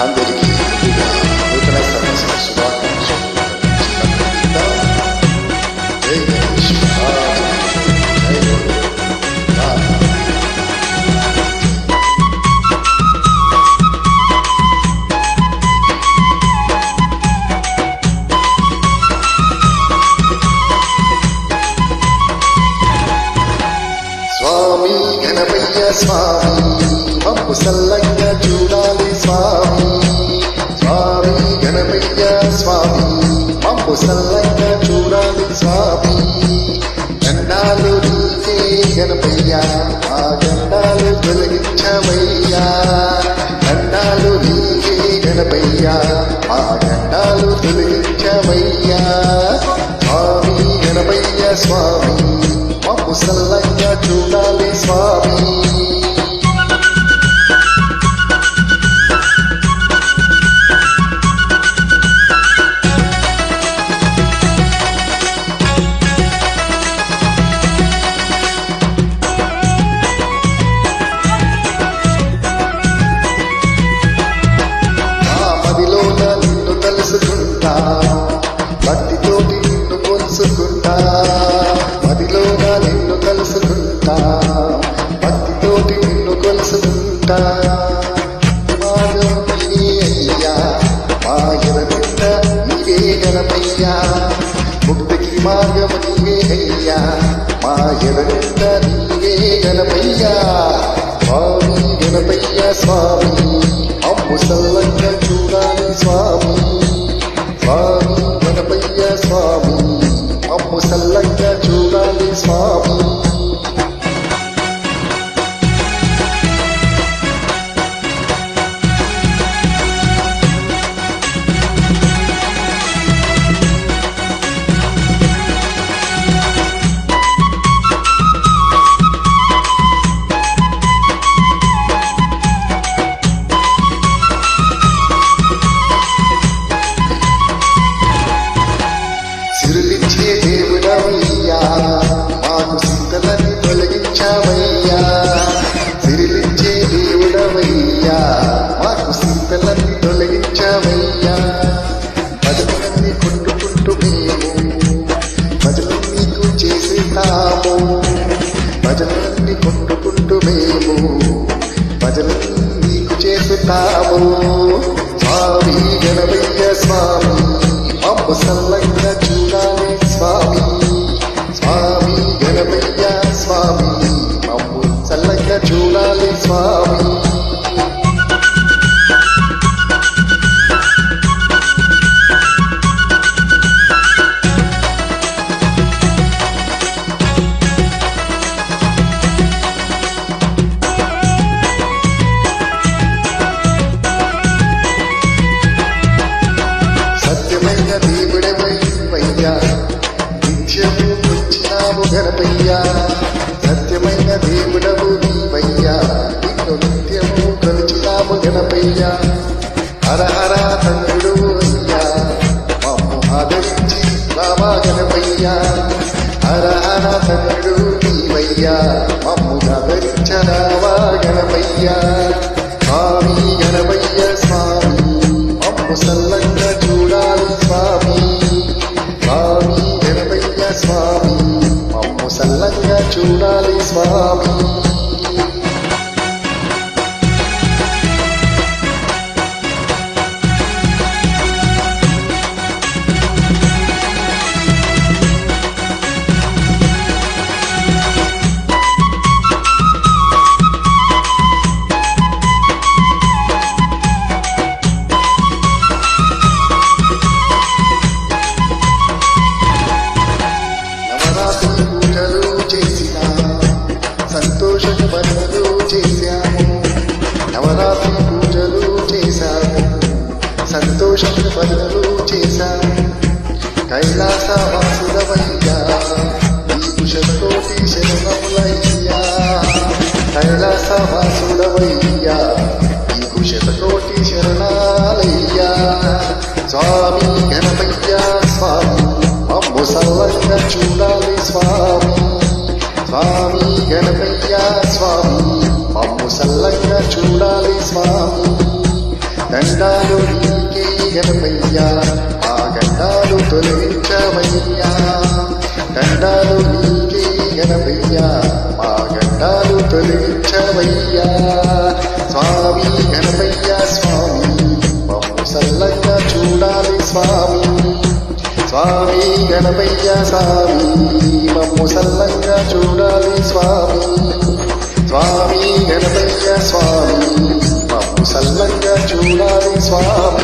అందరికీ ముందుగా నూతన సంవత్సర శుభాకాంక్షలు. జై గణేష్ జై స్వామి గణపయ్య స్వామి మమ్ము సల్లంగా చూడాలి స్వామి. స్వామి గణపయ్య స్వామి మమ్ము సల్లంగా చూడాలి స్వామి. గండాలు నీకే గణపయ్య ఆ గండాలు తొలగించవయ్యా. గండాలు నీకే గణపయ్య ఆ గండాలు తొలగించవయ్యా. స్వామి గణపయ్య స్వామి మమ్ము సల్లంగా చూడాలి స్వామి. నిన్ను తలుసుకుంటా భక్తితోటి నిన్ను కొలుసుకుంటా. మదిలోన నిన్ను తలుసుకుంటా భక్తితోటి నిన్ను కొలుసుకుంటా. మార్గం నీవే అయ్యా మాయల నింద నీవే గణపయ్యా. ముక్తికి మార్గం నీవే అయ్యా మాయల నింద నీవే గణపయ్యా. స్వామి గణపయ్య స్వామి మమ్ము సల్లంగా చూడాలి స్వామి. స్వామి గణపయ్య స్వామి మమ్ము సల్లంగా చూడాలి స్వామి. సిరులిచ్చే దేవుడవయ్యా మాకు సింతలని తొలగించావయ్యా. సిరులిచ్చే దేవుడవయ్యా మాకు సింతలని తొలగించావయ్యా. భజనలన్నీ కొట్టుకుంటూ మేము భజన నీకు చేసేతాము. భజనలన్నీ కొట్టుకుంటూ మేము భజన నీకు చేసేతాము. స్వామి గణపయ్య స్వామి మమ్ము సల్లంగా చూడాలి స్వామి. స్వామి గణపయ్య స్వామి మమ్ము సల్లంగా చూడాలి స్వామి. సత్యమైన దేవుడవయ్యా నిత్యము వచ్చినావు గణపయ్యా. సత్యమైన దేవుడవు నీవయ్యా నిన్ను నిత్యము కొలిచినావు గణపయ్యా. హర హర తండ్రుడు అయ్యా మమ్ము ఆదరించి రావా గణపయ్యా. హర హర తండ్రుడు నీవయ్యా మమ్ము ఆదరించరావా గణపయ్యా. స్వామి గణపయ్య స్వామి మమ్ము సల్లంగా చూడాలి స్వామి. స్వామి గణపయ్య స్వామి మమ్ము సల్లంగా చూడాలి స్వామి. నవరాత్రి పూజలు చేసిన సంతోష భజనలు చేశాము. నవరాత్రి పూజలు చేశాము సంతోష భజనలు చేశాము. కైలాస వాసుడవయ్యా నీకు శతకోటి శరణములయ్యా. కైలాస వాసుడవయ్యా నీకు శతకోటి శరణాలయ్యా. స్వామి గణపయ్య స్వామి మమ్ము సల్లంగా చూడాలి స్వామి. స్వామి గణపయ్య స్వామి మమ్ము సల్లంగా చూడాలి స్వామి. దండా గణపయ్యా మా గండాలు తొలగించవయ్యా గండాలు నీకే గణపయ్యా మా గండాలు తొలగించవయ్యా స్వామి గణపయ్యా స్వామి మమ్ము సల్లంగా చూడాలి స్వామి స్వామి గణపయ్యా స్వామి మమ్ము సల్లంగా చూడాలి స్వామి స్వామి గణపయ్యా స్వామి మమ్ము సల్లంగా చూడాలి స్వామి